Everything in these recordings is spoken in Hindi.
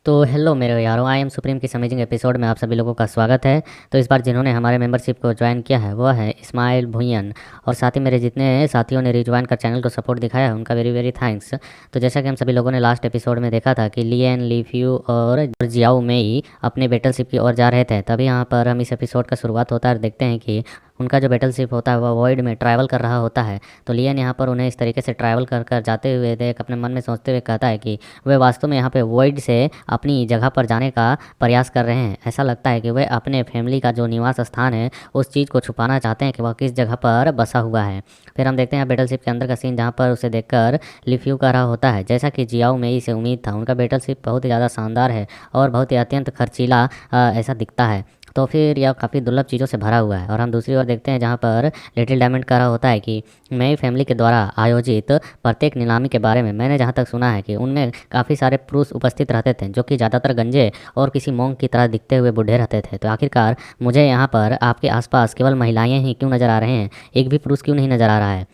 तो हेलो मेरे यारों, आई एम सुप्रीम की अमेजिंग एपिसोड में आप सभी लोगों का स्वागत है। तो इस बार जिन्होंने हमारे मेंबरशिप को ज्वाइन किया है वह है इस्माइल भुइयन। और साथ ही मेरे जितने साथियों ने रिज्वाइन कर चैनल को सपोर्ट दिखाया है उनका वेरी वेरी थैंक्स। तो जैसा कि हम सभी लोगों ने लास्ट एपिसोड में देखा था कि लियन लीफ्यू और जियाओ मेई अपने बैटलशिप की ओर जा रहे थे, तभी यहाँ पर हम इस एपिसोड का शुरुआत होता है और देखते हैं कि उनका जो बैटलशिप होता है वह वॉइड में ट्रैवल कर रहा होता है। तो लियन यहाँ पर उन्हें इस तरीके से ट्रैवल कर कर जाते हुए देख अपने मन में सोचते हुए कहता है कि वे वास्तव में यहाँ पे वॉइड से अपनी जगह पर जाने का प्रयास कर रहे हैं। ऐसा लगता है कि वे अपने फैमिली का जो निवास स्थान है उस चीज़ को छुपाना चाहते हैं कि वह किस जगह पर बसा हुआ है। फिर हम देखते हैं बैटलशिप के अंदर का सीन, जहाँ पर उसे देखकर लिफ्यू कह रहा होता है जैसा कि जियाओ मेई से उम्मीद था, उनका बैटलशिप बहुत ही ज़्यादा शानदार है और बहुत ही अत्यंत खर्चीला ऐसा दिखता है। तो फिर यह काफ़ी दुर्लभ चीज़ों से भरा हुआ है। और हम दूसरी ओर देखते हैं जहाँ पर लिटिल डायमंड कह रहा होता है कि मेरी फैमिली के द्वारा आयोजित प्रत्येक नीलामी के बारे में मैंने जहाँ तक सुना है कि उनमें काफ़ी सारे पुरुष उपस्थित रहते थे जो कि ज़्यादातर गंजे और किसी मोंग की तरह दिखते हुए बूढ़े रहते थे। तो आखिरकार मुझे यहाँ पर आपके आसपास केवल महिलाएं ही क्यों नज़र आ रहे हैं, एक भी पुरुष क्यों नहीं नज़र आ रहा है।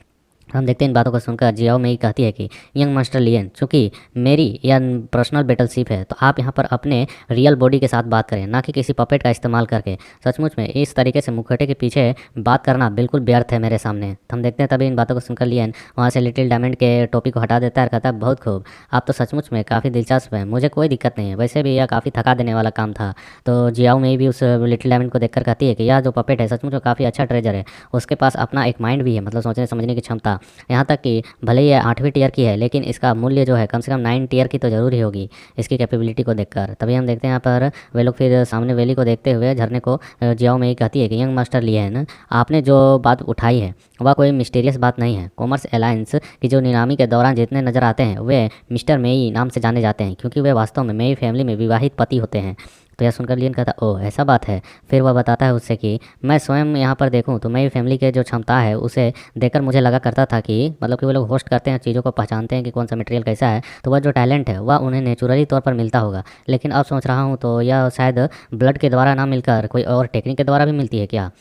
हम देखते हैं इन बातों को सुनकर जियाओ मेई कहती है कि यंग मास्टर लियन, चूंकि मेरी यह पर्सनल बैटलशिप है तो आप यहाँ पर अपने रियल बॉडी के साथ बात करें, ना कि किसी पपेट का इस्तेमाल करके। सचमुच में इस तरीके से मुखौटे के पीछे बात करना बिल्कुल व्यर्थ है मेरे सामने। तो हम देखते हैं तभी इन बातों को सुनकर लियन वहाँ से लिटिल डायमंड के टोपी को हटा देता है और कहता है बहुत खूब, आप तो सचमुच में काफ़ी दिलचस्प है, मुझे कोई दिक्कत नहीं है, वैसे भी यह काफ़ी थका देने वाला काम था। तो जियाओ मेई भी उस लिटिल डायमंड को देखकर कहती है कि यह जो पपेट है सचमुच में काफ़ी अच्छा ट्रेजर है, उसके पास अपना एक माइंड भी है, मतलब सोचने समझने की क्षमता। यहाँ तक कि भले ही 8वीं टीयर की है लेकिन इसका मूल्य जो है कम से कम 9 टीयर की तो जरूर ही होगी इसकी कैपेबिलिटी को देखकर। तभी हम देखते हैं यहाँ पर वे लोग फिर सामने वैली को देखते हुए झरने को जियाओ में ही कहती है कि यंग मास्टर लियन, आपने जो बात उठाई है वह कोई मिस्टीरियस बात नहीं है। कॉमर्स अलायंस की जो नीलामी के दौरान जितने नजर आते हैं वे मिस्टर मेई नाम से जाने जाते हैं, क्योंकि वे वास्तव में मेई फैमिली में विवाहित पति होते हैं। तो यह सुनकर लियन कहता ओह ऐसा बात है। फिर वह बताता है उससे कि मैं स्वयं यहाँ पर देखूँ तो मेरी फैमिली के जो क्षमता है उसे देखकर मुझे लगा करता था कि मतलब कि वो लोग होस्ट करते हैं, चीज़ों को पहचानते हैं कि कौन सा मटेरियल कैसा है, तो वह जो टैलेंट है वह उन्हें नेचुरली तौर पर मिलता होगा। लेकिन अब सोच रहा हूँ तो यह शायद ब्लड के द्वारा ना मिलकर कोई और टेक्निक के द्वारा भी मिलती है क्या।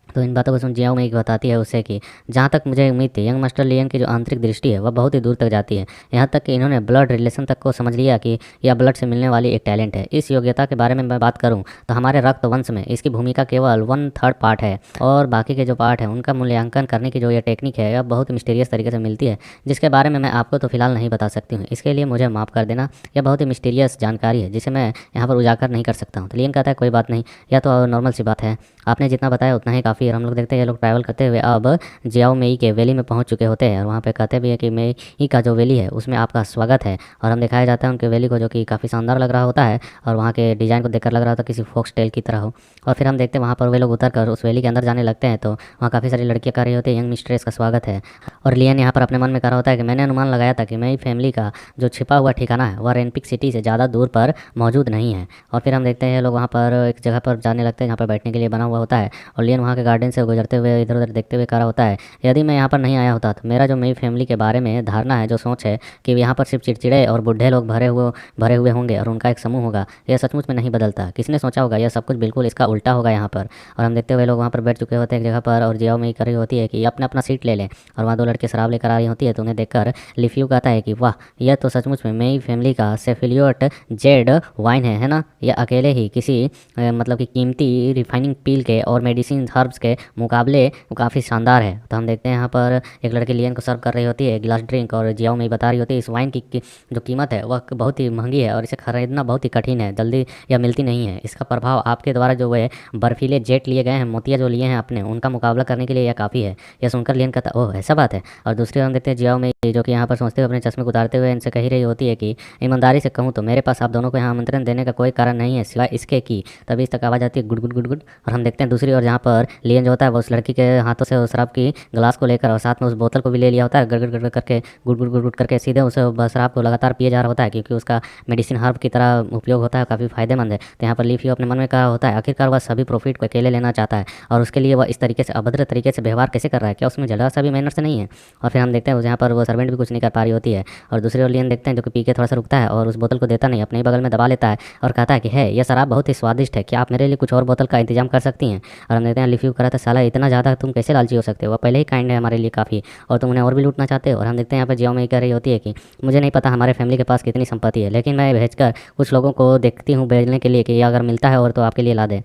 तो इन बातों को सुन जियाओ मेई बताती है उससे कि जहाँ तक मुझे उम्मीद थी यंग मास्टर लियन की जो आंतरिक दृष्टि है वह बहुत ही दूर तक जाती है, यहाँ तक कि इन्होंने ब्लड रिलेशन तक को समझ लिया कि यह ब्लड से मिलने वाली एक टैलेंट है। इस योग्यता के बारे में मैं बात करूँ तो हमारे रक्त वंश में इसकी भूमिका केवल 1/3 पार्ट है, और बाकी के जो पार्ट है उनका मूल्यांकन करने की जो यह टेक्निक है यह बहुत मिस्टीरियस तरीके से मिलती है, जिसके बारे में मैं आपको तो फिलहाल नहीं बता सकती हूँ। इसके लिए मुझे माफ़ कर देना, यह बहुत ही मिस्टीरियस जानकारी है जिसे मैं यहाँ पर उजागर नहीं कर सकता हूँ। तो लियन कहता है कोई बात नहीं, यह तो नॉर्मल सी बात है, आपने जितना बताया उतना ही काफ़ी है। और हम लोग देखते हैं ये लोग ट्रैवल करते हुए अब जियाओ मेई के वैली में पहुंच चुके होते हैं, और वहाँ पे कहते भी है कि मेई का जो वैली है उसमें आपका स्वागत है। और हम दिखाया जाता है उनके वैली को जो कि काफ़ी शानदार लग रहा होता है, और वहाँ के डिज़ाइन को देखकर लग रहा होता है किसी फोक्स टेल की तरह हो। और फिर हम देखते हैं वहाँ पर वे लोग उतर कर उस वैली के अंदर जाने लगते हैं, तो वहाँ काफ़ी सारी लड़कियाँ कर रही होती है यंग मिस्ट्रेस का स्वागत है। और लियन यहाँ पर अपने मन में कह रहा होता है कि मैंने अनुमान लगाया था कि मेरी फैमिली का जो छिपा हुआ ठिकाना है वह रेनपिक सिटी से ज़्यादा दूर पर मौजूद नहीं है। और फिर हम देखते हैं लोग वहाँ पर एक जगह पर जाने लगते हैं जहाँ पर बैठने के लिए बना हुआ होता है, और लियन वहाँ के गार्डन से गुजरते हुए इधर उधर देखते हुए कह रहा होता है यदि मैं यहाँ पर नहीं आया होता तो मेरा जो मेरी फैमिली के बारे में धारणा है, जो सोच है कि यहाँ पर सिर्फ चिड़चिड़े और बूढ़े लोग भरे हुए होंगे और उनका एक समूह होगा, यह सचमुच में नहीं बदलता। किसने सोचा होगा यह सब कुछ बिल्कुल इसका उल्टा होगा यहाँ पर। और हम देखते हुए लोग वहाँ पर बैठ चुके होते हैं एक जगह पर, और जियाओ में कर रही होती है कि अपना अपना सीट ले लें, और वहाँ दो लड़के शराब लेकर आ रही होती है। तो उन्हें देखकर लिफ्यू कहता है कि वाह, यह तो सचमुच में मेरी फैमिली का सेफिलियोट जेड वाइन है ना, यह अकेले ही किसी मतलब कि कीमती रिफाइनिंग पील के और मेडिसिन हर्ब्स के मुकाबले काफ़ी शानदार है। तो हम देखते हैं यहाँ पर एक लड़की लियन को सर्व कर रही होती है गिलास ड्रिंक, और जियाओ में बता रही होती है इस वाइन की जो कीमत है वह बहुत ही महंगी है और इसे खरीदना बहुत ही कठिन है, जल्दी यह मिलती नहीं है। इसका प्रभाव आपके द्वारा जो वे बर्फीले जेट लिए गए हैं, मोतिया जो लिए हैं आपने, उनका मुकाबला करने के लिए यह काफ़ी है। यह सुनकर लियन कहता ओह ऐसा बात है। और दूसरी ओर हम देखते हैं जियाओ में जो कि यहाँ पर सोचते हुए अपने चश्मे को उतारते हुए इनसे कही रही होती है कि ईमानदारी से कहूँ तो मेरे पास आप दोनों को यहाँ आमंत्रण देने का कोई कारण नहीं है सिवाय इसके कि। तभी इस तक आवाज़ आती है गुड गुड गुड गुड। और हम देखते हैं दूसरी ओर जहाँ पर लियन जो होता है वो उस लड़की के हाथों से उस शराब की ग्लास को लेकर और साथ में उस बोतल को भी ले लिया होता है, गड़गड़ गड़गड़ करके गुड़ गुड़ गुड़ गुड़ करके सीधे उस शराब को लगातार पिए जा रहा होता है, क्योंकि उसका मेडिसिन हर्ब की तरह उपयोग होता है, काफ़ी फायदेमंद है। तो यहाँ पर लिफ्यू अपने मन में कहा होता है आखिरकार वह सभी प्रॉफिट को अकेले लेना चाहता है, और उसके लिए वह इस तरीके से अभद्र तरीके से व्यवहार कैसे कर रहा है, क्या उसमें जरा सा भी मैनर्स नहीं है। और फिर हम देखते हैं यहाँ पर वो सर्वेंट भी कुछ नहीं कर पा रही होती है, और दूसरी ओर लियन देखते हैं जो कि पी के थोड़ा सा रुकता है और उस बोतल को देता नहीं, अपने ही बगल में दबा लेता है और कहता है कि है यह शराब बहुत ही स्वादिष्ट है, क्या आप मेरे लिए कुछ और बोतल का इंतजाम कर सकती हैं। और हम देखते हैं लिफ्यू करा था, साला इतना ज़्यादा तुम कैसे लालची हो सकते हो, वो पहले ही काइंड है हमारे लिए काफ़ी, और तुम उन्हें और भी लूटना चाहते हो। और हम देखते हैं यहाँ पर जियाओ में कह रही होती है कि मुझे नहीं पता हमारे फैमिली के पास कितनी संपत्ति है, लेकिन मैं भेजकर कुछ लोगों को देखती हूँ भेजने के लिए कि अगर मिलता है और तो आपके लिए ला दे।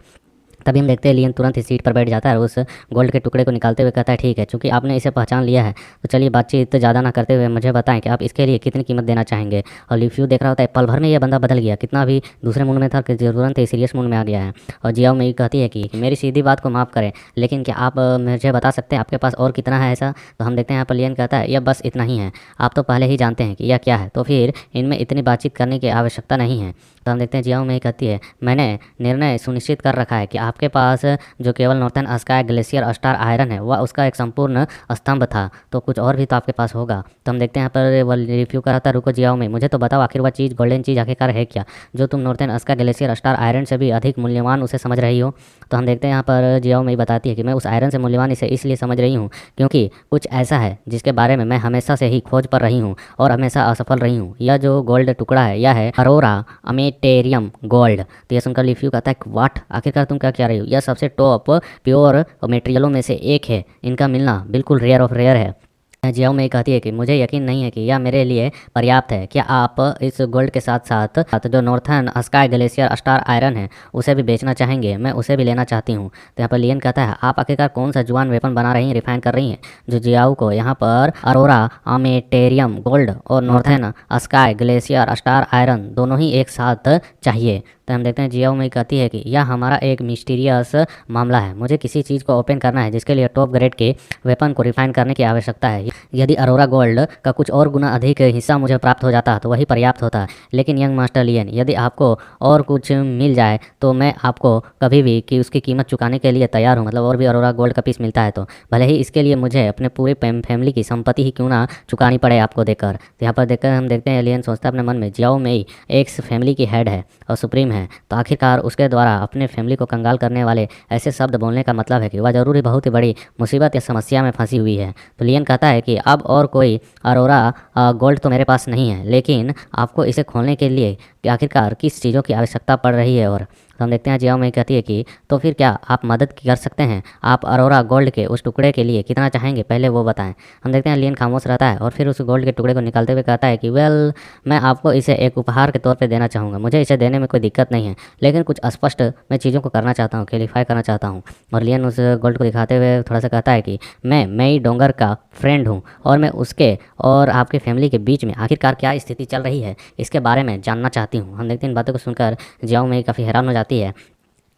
तभी हम देखते हैं लियन तुरंत ही सीट पर बैठ जाता है और उस गोल्ड के टुकड़े को निकालते हुए कहता है ठीक है, चूंकि आपने इसे पहचान लिया है तो चलिए बातचीत ज़्यादा ना करते हुए मुझे बताएं कि आप इसके लिए कितनी कीमत देना चाहेंगे। और लिफ्यू देख रहा होता है पल भर में यह बंदा बदल गया, कितना भी दूसरे मूड में था कि तुरंत ही सीरियस मूड में आ गया है। और जियाओ मेई कहती है कि मेरी सीधी बात को माफ़ करें, लेकिन क्या आप मुझे बता सकते हैं आपके पास और कितना है ऐसा। तो हम देखते हैं यहाँ पर लियन कहता है यह बस इतना ही है, आप तो पहले ही जानते हैं कि यह क्या है, तो फिर इनमें इतनी बातचीत करने की आवश्यकता नहीं है। तो हम देखते हैं जियाओ मेई कहती है मैंने निर्णय सुनिश्चित कर रखा है कि आपके पास जो केवल northern sky glacier star iron है वह उसका एक संपूर्ण स्तंभ था, तो कुछ और भी तो आपके पास होगा। तो हम देखते हैं यहाँ पर वह रिव्यू कर रहा था, रुको जियाओ में मुझे तो बताओ आखिर वह चीज़ गोल्डन चीज़ आखिरकार है क्या, जो तुम northern sky glacier star iron से भी अधिक मूल्यवान उसे समझ रही हो। तो हम देखते हैं यहाँ पर जियाओ में बताती है कि मैं उस आयरन से मूल्यवान इसे इसलिए समझ रही हूँ क्योंकि कुछ ऐसा है जिसके बारे में मैं हमेशा से ही खोज पर रही हूँ और हमेशा असफल रही हूँ। यह जो गोल्ड टुकड़ा है यह है अरोरा अमेटेरियम गोल्ड। तो यह सुनकर लिफ्यू कहता है वाट, आखिरकार तुम क्या कह रही हो, यह सबसे टॉप प्योर मटेरियलों में से एक है, इनका मिलना बिल्कुल रेयर ऑफ रेयर है। जियाओ में कहती है कि मुझे यकीन नहीं है कि यह मेरे लिए पर्याप्त है, क्या आप इस गोल्ड के साथ साथ जो northern sky glacier star iron है उसे भी बेचना चाहेंगे, मैं उसे भी लेना चाहती हूँ। तो यहाँ पर लियन कहता है आप आखिरकार कौन सा जुआन वेपन बना रही हैं, रिफाइन कर रही हैं, जो जियाओ को यहाँ पर अरोरा अमेटेरियम गोल्ड और northern sky glacier star iron दोनों ही एक साथ चाहिए। तो हम देखते हैं जियाओ में कहती है कि यह हमारा एक मिस्टीरियस मामला है, मुझे किसी चीज़ को ओपन करना है जिसके लिए टॉप ग्रेड के वेपन को रिफाइन करने की आवश्यकता है। यदि अरोरा गोल्ड का कुछ और गुना अधिक हिस्सा मुझे प्राप्त हो जाता तो वही पर्याप्त होता। लेकिन यंग मास्टर लियन, यदि आपको और कुछ मिल जाए तो मैं आपको कभी भी कि उसकी कीमत चुकाने के लिए तैयार हूँ, मतलब और भी अरोरा गोल्ड का पीस मिलता है तो भले ही इसके लिए मुझे अपने पूरे फैमिली की संपत्ति ही क्यों ना चुकानी पड़े आपको देकर। तो यहाँ पर देखकर हम देखते हैं लियन सोचता है अपने मन में जियाओ मेई एक फैमिली की हेड है और सुप्रीम है, तो आखिरकार उसके द्वारा अपने फैमिली को कंगाल करने वाले ऐसे शब्द बोलने का मतलब है कि वह जरूर ही बहुत ही बड़ी मुसीबत या समस्या में फंसी हुई है। तो लियन कहता है कि अब और कोई अरोरा गोल्ड तो मेरे पास नहीं है, लेकिन आपको इसे खोलने के लिए आखिरकार किस चीज़ों की आवश्यकता पड़ रही है। और तो हम देखते हैं जियाओ में कहती है कि तो फिर क्या आप मदद कर सकते हैं, आप अरोरा गोल्ड के उस टुकड़े के लिए कितना चाहेंगे पहले वो बताएं। हम देखते हैं लियन खामोश रहता है और फिर उस गोल्ड के टुकड़े को निकालते हुए कहता है कि वेल मैं आपको इसे एक उपहार के तौर पे देना चाहूँगा, मुझे इसे देने में कोई दिक्कत नहीं है, लेकिन कुछ स्पष्ट मैं चीज़ों को करना चाहता हूँ, क्लेरिफाई करना चाहता हूँ। और लियन उस गोल्ड को दिखाते हुए थोड़ा सा कहता है कि मैं मेई डोंगर का फ्रेंड हूँ और मैं उसके और आपके फैमिली के बीच में आखिरकार क्या स्थिति चल रही है इसके बारे में जानना चाहती हूँ। हम देखते हैं इन बातों को सुनकर जियाओ में काफ़ी हैरान हो जाती है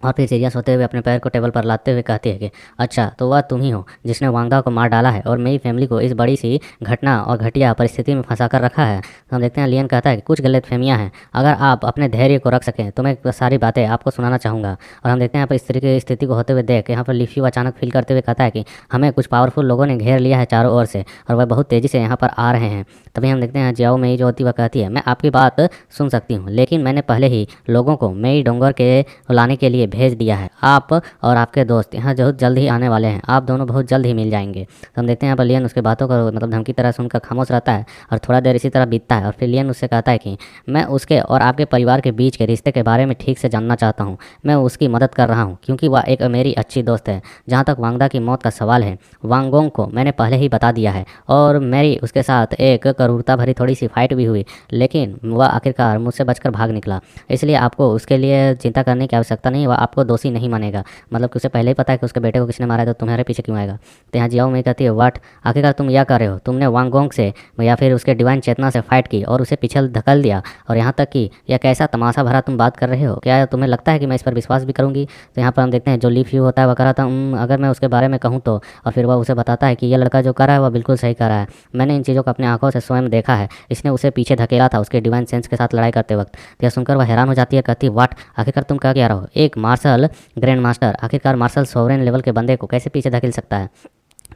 और फिर सीरियस होते हुए अपने पैर को टेबल पर लाते हुए कहती है कि अच्छा तो वह तुम ही हो जिसने वांगदा को मार डाला है और मेरी फैमिली को इस बड़ी सी घटना और घटिया परिस्थिति में फंसा कर रखा है। तो हम देखते हैं लियन कहता है कि कुछ गलतफहमियां हैं, अगर आप अपने धैर्य को रख सकें तो मैं सारी बातें आपको सुनाना चाहूँगा। और हम देखते हैं यहाँ पर इस तरीके की स्थिति को होते हुए देख यहाँ पर लिफ्यू अचानक फील करते हुए कहता है कि हमें कुछ पावरफुल लोगों ने घेर लिया है चारों ओर से और वह बहुत तेज़ी से यहाँ पर आ रहे हैं। तभी हम देखते हैं जियाओ मेई जो होती वह कहती है मैं आपकी बात सुन सकती हूँ, लेकिन मैंने पहले ही लोगों को मेई डोंगर के लाने के लिए भेज दिया है, आप और आपके दोस्त यहाँ बहुत जल्द ही आने वाले हैं, आप दोनों बहुत जल्द ही मिल जाएंगे। तो हम देखते हैं यहाँ पर लियन उसके बातों को मतलब धमकी तरह सुनकर खामोश रहता है और थोड़ा देर इसी तरह बीतता है और फिर लियन उससे कहता है कि मैं उसके और आपके परिवार के बीच के रिश्ते के बारे में ठीक से जानना चाहता हूँ, मैं उसकी मदद कर रहा हूँ क्योंकि वह एक मेरी अच्छी दोस्त है। जहाँ तक वांगदा की मौत का सवाल है, वांगोंग को मैंने पहले ही बता दिया है और मेरी उसके साथ एक क्रूरता भरी थोड़ी सी फाइट भी हुई, लेकिन वह आखिरकार मुझसे बचकर भाग निकला, इसलिए आपको उसके लिए चिंता करने की आवश्यकता नहीं, वह आपको दोषी नहीं मानेगा, मतलब कि उसे पहले ही पता है कि उसके बेटे को किसने मारा है तो तुम्हारे पीछे क्यों आएगा। तो यहाँ जियाओ में कहती है वाट, आखिरकार तुम यह कर रहे हो, तुमने वांगोंग से या फिर उसके डिवाइन चेतना से फाइट की और उसे पीछे धकेल दिया और यहाँ तक कि यह कैसा तमाशा भरा तुम बात कर रहे हो, क्या तुम्हें लगता है कि मैं इस पर विश्वास भी करूँगी। तो यहाँ पर हम देखते हैं जो लिफ्यू होता है वह कर रहा था अगर मैं उसके बारे में कहूँ तो, और फिर वह उसे बताता है कि यह लड़का जो कर रहा है वह बिल्कुल सही कर रहा है, मैंने इन चीज़ों को अपने आंखों से स्वयं देखा है, इसने उसे पीछे धकेला था उसके डिवाइन सेंस के साथ लड़ाई करते वक्त। तो यह सुनकर वह हैरान हो जाती है, कहती वाट, आखिरकार तुम क्या कह रहे हो, एक मार्शल ग्रैंड मास्टर आखिरकार मार्शल सोवरेन लेवल के बंदे को कैसे पीछे धकेल सकता है।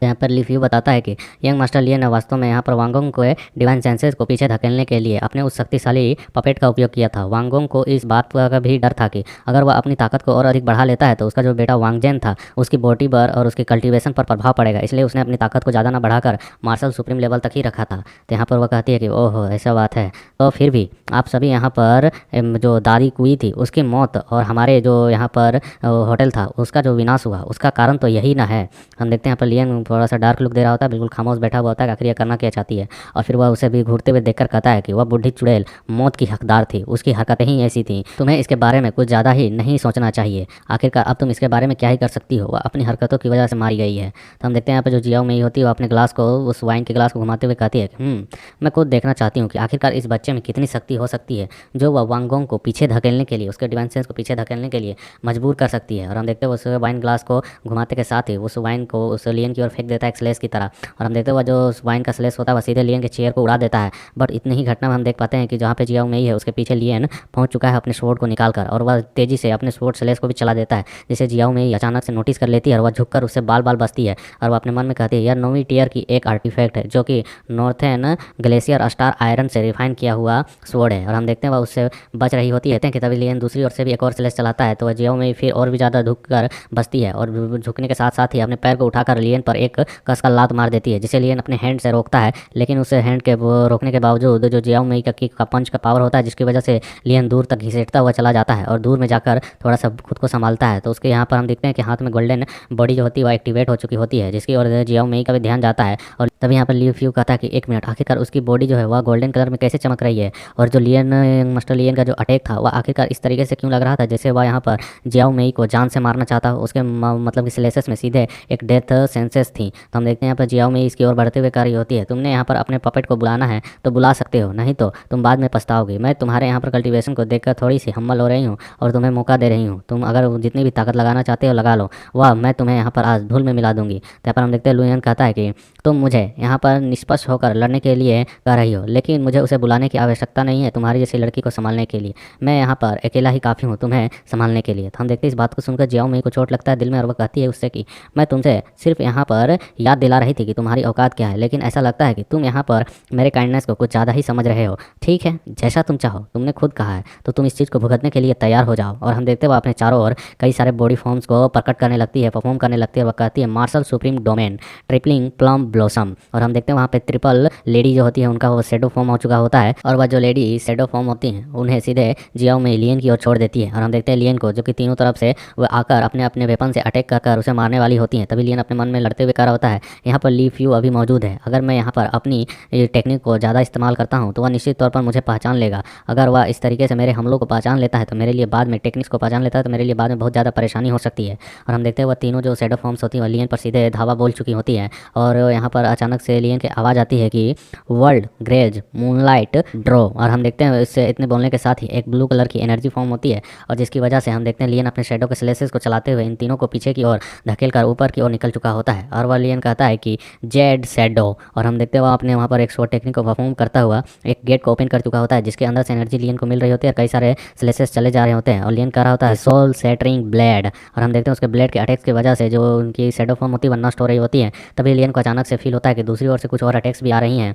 यहाँ पर लिफ्यू बताता है कि यंग मास्टर लियन ने वास्तव में यहाँ पर वांगोंग को डिवाइन सेंसेस को पीछे धकेलने के लिए अपने उस शक्तिशाली पपेट का उपयोग किया था। वांगोंग को इस बात का भी डर था कि अगर वह अपनी ताकत को और अधिक बढ़ा लेता है तो उसका जो बेटा वांगजेन था उसकी बॉडी पर और उसकी कल्टीवेशन पर प्रभाव पड़ेगा, इसलिए उसने अपनी ताकत को ज़्यादा ना बढ़ाकर मार्शल सुप्रीम लेवल तक ही रखा था। तो यहाँ पर वह कहती है कि ओहो ऐसा बात है, तो फिर भी आप सभी यहाँ पर जो दादी कुई थी उसकी मौत और हमारे जो यहाँ पर होटल था उसका जो विनाश हुआ उसका कारण तो यही ना है। हम देखते हैं यहाँ पर लियन थोड़ा सा डार्क लुक दे रहा होता है, बिल्कुल खामोश बैठा हुआ होता है, आखिर यह करना क्या चाहती है। और फिर वह उसे भी घूरते हुए देखकर कहता है कि वह बुढ़ी चुड़ैल मौत की हकदार थी, उसकी हरकतें ही ऐसी थी, तुम्हें इसके बारे में कुछ ज़्यादा ही नहीं सोचना चाहिए। आखिरकार अब तुम इसके बारे में क्या ही कर सकती हो, वह अपनी हरकतों की वजह से मारी गई है। तो हम देखते हैं यहाँ पर जो जियाओ मेई होती है वो अपने ग्लास को, उस वाइन के ग्लास को घुमाते हुए कहती है कि मैं खुद देखना चाहती हूँ कि आखिरकार इस बच्चे में कितनी शक्ति हो सकती है जो वह वांगोंग को पीछे धकेलने के लिए, उसके डिवाइन सेंस को पीछे धकेलने के लिए मजबूर कर सकती है। और हम देखते हैं उस वाइन ग्लास को घुमाते के साथ ही उस वाइन को उस लियन की ओर फेंक देता है एक स्लेस की तरह। और हम देखते हैं वह जो वाइन का स्लेस होता है वह सीधे लियन के चेयर को उड़ा देता है। बट इतनी ही घटना में हम देख पाते हैं कि जहाँ पे जियाओ मेई है उसके पीछे लियन पहुंच चुका है अपने स्वॉर्ड को निकालकर, और वह तेजी से अपने स्वॉर्ड स्लेस को भी चला देता है, जिसे जियाओ मेई अचानक से नोटिस कर लेती है और वह झुककर उससे बाल बाल बसती है। और वह अपने मन में कहती है यह 9वीं टियर की एक आर्टिफैक्ट है जो कि नॉर्थर्न ग्लेशियर स्टार आयरन से रिफाइन किया हुआ स्वॉर्ड है। और हम देखते हैं वह उससे बच रही होती है कि तभी लियन दूसरी ओर से भी एक और स्लेस चलाता है, तो वह जियाओ मेई फिर और भी ज़्यादा झुककर बसती है और झुकने के साथ साथ ही अपने पैर को उठाकर लियन पर एक कस का लात मार देती है, जिसे लियन अपने हैंड से रोकता है। लेकिन उस हैंड के रोकने के बावजूद जो जियाओ मेई का किक का पंच का पावर होता है जिसकी वजह से लियन दूर तक घिसेटता हुआ चला जाता है और दूर में जाकर थोड़ा सा खुद को संभालता है। तो उसके यहाँ पर हम देखते हैं कि हाथ में गोल्डन बॉडी जो होती है वह एक्टिवेट हो चुकी होती है, जिसकी ओर जियाओ मेई का भी ध्यान जाता है। और तभी यहाँ पर लियू फ्यू कहता है कि एक मिनट, आखिरकार उसकी बॉडी जो है वह गोल्डन कलर में कैसे चमक रही है, और जो लियन मास्टर लियन का जो अटैक था वह आखिरकार इस तरीके से क्यों लग रहा था जैसे वह यहाँ पर जियाओ मेई को जान से मारना चाहता हो। उसके मतलब कि स्लेसेस में सीधे एक डेथ सेंसेस थी। तो हम देखते हैं यहाँ पर जियाओ मेई इसकी ओर बढ़ते हुए कार्य होती है, तुमने यहाँ पर अपने पपेट को बुलाना है तो बुला सकते हो, नहीं तो तुम बाद में पछताओगे। मैं तुम्हारे यहाँ पर कल्टीवेशन को देखकर थोड़ी सी हम्बल हो रही हूँ और तुम्हें मौका दे रही हूँ, तुम अगर जितनी भी ताकत लगाना चाहते हो लगा लो, वह मैं तुम्हें यहाँ पर आज धूल में मिला दूंगी। तो यहाँ पर हम देखते हैं लुयन कहता है कि तुम मुझे यहाँ पर निष्पक्ष होकर लड़ने के लिए कह रही हो, लेकिन मुझे उसे बुलाने की आवश्यकता नहीं है तुम्हारी जैसी लड़की को संभालने के लिए, मैं यहाँ पर अकेला ही काफ़ी हूँ तुम्हें संभालने के लिए। तो हम देखते हैं इस बात को सुनकर जियाओ मेई को चोट लगता है दिल में और वह कहती है उससे कि मैं तुमसे सिर्फ यहाँ पर याद दिला रही थी कि तुम्हारी औकात क्या है, लेकिन ऐसा लगता है कि तुम यहाँ पर मेरे काइंडनेस को कुछ ज़्यादा ही समझ रहे हो। ठीक है, जैसा तुम चाहो, तुमने खुद कहा है तो तुम इस चीज़ को भुगतने के लिए तैयार हो जाओ। और हम देखते हुए अपने चारों ओर कई सारे बॉडी फॉर्म्स को प्रकट करने लगती है, परफॉर्म करने लगती है। वह कहती है marshal supreme domain tripling plum blossom. और हम देखते हैं वहाँ पे ट्रिपल लेडी जो होती है उनका वो शेडो फॉर्म हो चुका होता है, और वह जो लेडी शेडो फॉर्म होती हैं उन्हें सीधे जियाओ में लियन की ओर छोड़ देती है। और हम देखते हैं लियन को जो कि तीनों तरफ से वह आकर अपने अपने वेपन से अटैक कर उसे मारने वाली होती हैं। तभी लियन अपने मन में लड़ते हुए कह रहा होता है यहाँ पर ली फ्यू अभी मौजूद है, अगर मैं यहाँ पर अपनी टेक्निक को ज़्यादा इस्तेमाल करता हूँ तो वह निश्चित तौर पर मुझे पहचान लेगा। अगर वह इस तरीके से मेरे हमलों को पहचान लेता है तो मेरे लिए बाद में टेक्निक्स को पहचान लेता है तो मेरे लिए बाद में बहुत ज़्यादा परेशानी हो सकती है। और हम देखते हैं वह तीनों जो शेडो फॉर्म्स होती हैं वह लियन पर सीधे धावा बोल चुकी होती है। और यहाँ पर अचानक से लियन की आवाज़ आती है कि वर्ल्ड ग्रेज मूनलाइट ड्रॉ। और हम देखते हैं इससे इतने बोलने के साथ ही एक ब्लू कलर की एनर्जी फॉर्म होती है, और जिसकी वजह से हम देखते हैं लियन अपने शेडो के स्लेसेस को चलाते हुए इन तीनों को पीछे की ओर धकेल कर ऊपर की ओर निकल चुका होता है। और वह लियन कहता है कि जेड शेडो। और हम देखते हैं वह अपने वहाँ पर एक शॉर्ट टेक्निक को परफॉर्म करता हुआ एक गेट को ओपन कर चुका होता है, जिसके अंदर से एनर्जी लियन को मिल रही होती है और कई सारे स्लेसेस चले जा रहे होते हैं। और लियन कह रहा होता है सोल सेटरिंग ब्लेड। और हम देखते हैं उसके ब्लेड के अटैक्स की वजह से जो उनकी शेडो फॉर्म होती है वह नष्ट हो रही होती है। तभी लियन को अचानक से फील होता है कि दूसरी ओर से कुछ और अटैक्स भी आ रही हैं।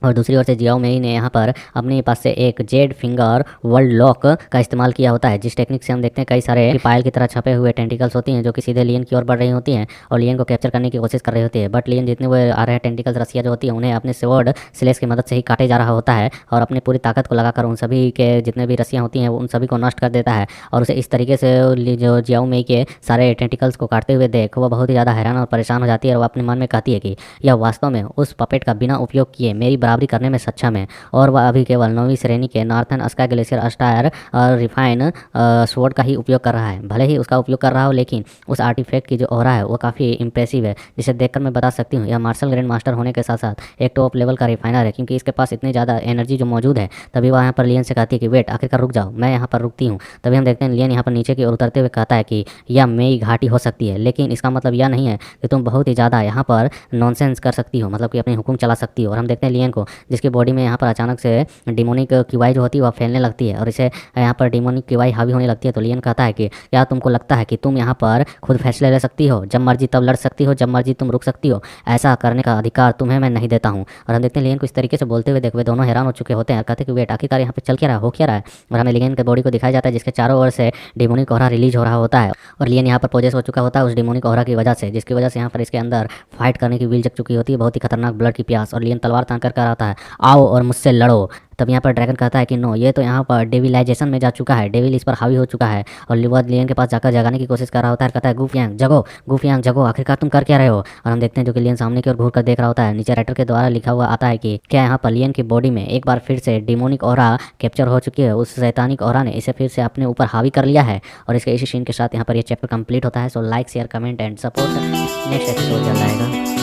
और दूसरी ओर से जियाओ मेई ने यहाँ पर अपने पास से एक जेड फिंगर वर्ल्ड लॉक का इस्तेमाल किया होता है, जिस टेक्निक से हम देखते हैं कई सारे पायल की तरह छपे हुए टेंटिकल्स होती हैं जो कि सीधे लियन की ओर बढ़ रही होती हैं और लियन को कैप्चर करने की कोशिश कर रही होती है। बट लियन जितने वो आ रहे हैं टेंटिकल्स रस्सियाँ जो होती है उन्हें अपने स्वॉर्ड स्लेस की मदद से ही काटे जा रहा होता है और अपनी पूरी ताकत को लगाकर उन सभी के जितने भी रस्सियाँ होती हैं उन सभी को नष्ट कर देता है। और उसे इस तरीके से जो जियाओ मेई के सारे टेंटिकल्स को काटते हुए देख वो बहुत ही ज़्यादा हैरान और परेशान हो जाती है और वह अपने मन में कहती है कि यह वास्तव में उस पपेट का बिना उपयोग किए मेरी बराबरी करने में सक्षम है, और वह अभी केवल 9वीं श्रेणी के northern sky glacier star refine sword का ही उपयोग कर रहा है। भले ही उसका उपयोग कर रहा हो, लेकिन उस आर्टिफैक्ट की जो ऑरा है वो काफ़ी इंप्रेसिव है, जिसे देखकर मैं बता सकती हूँ यह मार्शल ग्रैंड मास्टर होने के साथ साथ एक टॉप लेवल का रिफाइनर है, क्योंकि इसके पास इतनी ज़्यादा एनर्जी जो मौजूद है। तभी वह यहाँ पर लियन से कहती है कि वेट, आखिरकार रुक जाओ, मैं यहाँ पर रुकती हूँ। तभी हम देखते हैं लियन यहाँ पर नीचे की ओर उतरते हुए कहता है कि यह मेई घाटी हो सकती है, लेकिन इसका मतलब यह नहीं है कि तुम बहुत ही ज़्यादा यहाँ पर नॉनसेंस कर सकती हो, मतलब कि अपनी हुक्म चला सकती हो। और हम देखते हैं लियन को, जिसकी बॉडी में यहाँ पर अचानक से डिमोनिक क्यूआई जो होती है वह फैलने लगती है और इसे यहाँ पर डिमोनिक क्यूआई हावी होने लगती है। तो लियन कहता है कि क्या तुमको लगता है कि तुम यहाँ पर खुद फैसले ले सकती हो, जब मर्जी तब लड़ सकती हो, जब मर्जी तुम रुक सकती हो, ऐसा करने का अधिकार तुम्हें मैं नहीं देता हूँ। और हम देखते हैं लियन को इस तरीके से बोलते हुए वे दोनों हैरान हो चुके होते हैं, कहते हैं कि वेट आखिरकार यहाँ पे चल क्या रहा है, हो क्या रहा है। और हमें लियन के बॉडी को दिखाया जाता है जिसके चारों ओर से डिमोनिक ऑरा रिलीज हो रहा होता है और लियन यहाँ पर पोजेस हो चुका होता है उस डिमोनिक ऑरा की वजह से, जिसकी वजह से यहाँ पर इसके अंदर फाइट करने की विल जग चुकी होती है, बहुत ही खतरनाक ब्लड की प्यास। और लियन तलवार तान कर आता है, आओ और मुझसे लड़ो। तब यहाँ पर ड्रैगन कहता है कि नो, ये तो यहाँ पर डेविलाइजेशन में जा चुका है, डेविल इस पर हावी हो चुका है। और लिवर लियन के पास जाकर जगाने की कोशिश कर रहा होता है, कहता है गुफियांग जगो, गुफियांग जगो, आखिरकार तुम कर क्या रहे हो। और हम देखते हैं जो कि लियन सामने की ओर घूर कर देख रहा होता है। नीचे राइटर के द्वारा लिखा हुआ आता है कि क्या यहाँ पर लियन की बॉडी में एक बार फिर से डिमोनिक ऑरा कैप्चर हो चुकी है, उस शैतानिक ऑरा ने इसे फिर से अपने ऊपर हावी कर लिया है। और इसके इसी सीन के साथ यहाँ पर ये चैप्टर कंप्लीट होता है। So like share comment and support. Next episode जल्द आएगा।